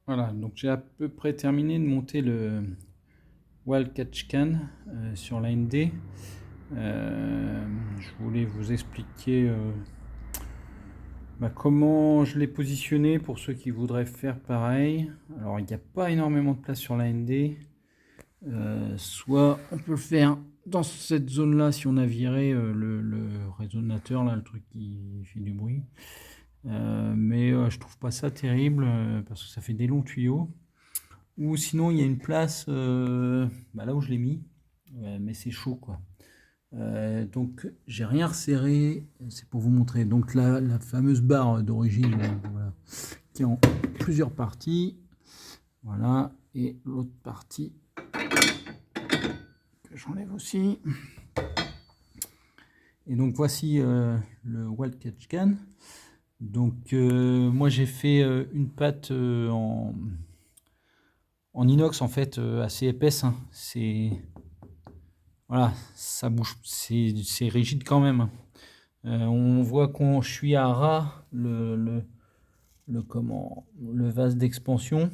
Voilà, donc j'ai à peu près terminé de monter le wall catch can sur l'AMD. Je voulais vous expliquer comment je l'ai positionné pour ceux qui voudraient faire pareil. Alors il n'y a pas énormément de place sur l'AMD. Soit on peut le faire dans cette zone là si on a viré le résonateur là, le truc qui fait du bruit. Mais je trouve pas ça terrible parce que ça fait des longs tuyaux. Ou sinon il y a une place là où je l'ai mis, mais c'est chaud quoi. Donc j'ai rien resserré, c'est pour vous montrer. Donc la fameuse barre d'origine voilà, qui est en plusieurs parties. Voilà, et l'autre partie que j'enlève aussi. Et donc voici le wall catch can. Donc moi j'ai fait une pâte en inox en fait assez épaisse. Hein. C'est voilà, ça bouge, c'est rigide quand même. On voit qu'on je suis à ras le vase d'expansion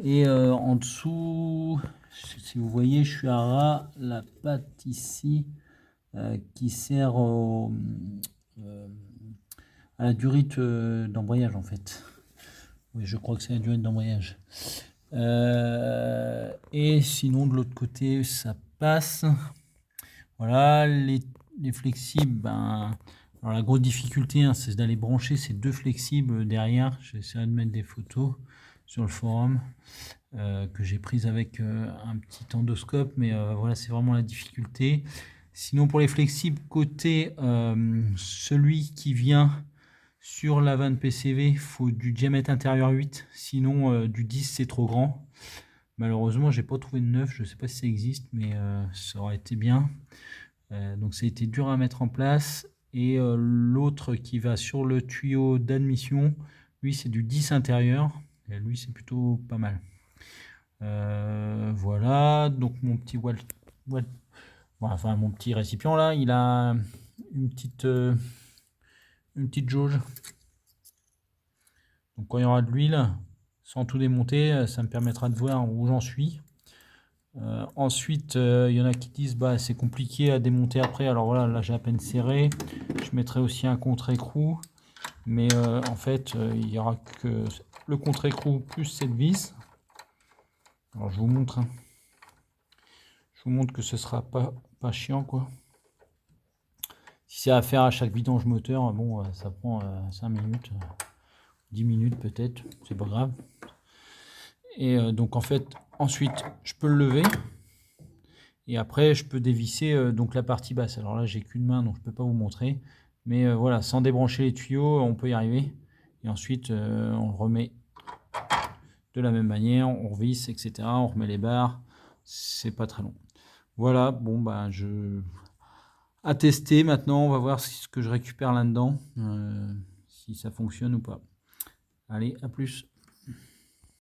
et en dessous, si vous voyez, je suis à ras la pâte ici qui sert à la durite d'embrayage en fait. Oui, je crois que c'est la durite d'embrayage. Et sinon de l'autre côté, ça passe. Voilà, les flexibles, alors la grosse difficulté, hein, c'est d'aller brancher ces deux flexibles derrière. J'essaierai de mettre des photos sur le forum que j'ai prises avec un petit endoscope, mais voilà, c'est vraiment la difficulté. Sinon, pour les flexibles, côté celui qui vient sur la vanne PCV, il faut du diamètre intérieur 8, sinon du 10 c'est trop grand. Malheureusement, j'ai pas trouvé de 9, je sais pas si ça existe, mais ça aurait été bien. Donc ça a été dur à mettre en place. Et l'autre qui va sur le tuyau d'admission, lui c'est du 10 intérieur. Et lui c'est plutôt pas mal. Voilà, donc mon petit mon petit récipient là, il a une petite jauge. Donc quand il y aura de l'huile, sans tout démonter, ça me permettra de voir où j'en suis. Ensuite, il y en a qui disent c'est compliqué à démonter après. Alors voilà, là j'ai à peine serré. Je mettrai aussi un contre-écrou. Mais en fait, il n'y aura que le contre-écrou plus cette vis. Alors je vous montre. Hein. Je vous montre que ce sera pas chiant quoi. Si c'est à faire à chaque vidange moteur, bon, ça prend 5 minutes, 10 minutes peut-être, c'est pas grave. Et donc en fait, ensuite, je peux le lever. Et après, je peux dévisser donc la partie basse. Alors là, j'ai qu'une main, donc je peux pas vous montrer. Mais voilà, sans débrancher les tuyaux, on peut y arriver. Et ensuite, on le remet de la même manière, on revisse, etc. On remet les barres. C'est pas très long. Voilà, bon, à tester maintenant. On va voir ce que je récupère là-dedans, si ça fonctionne ou pas. Allez, à plus.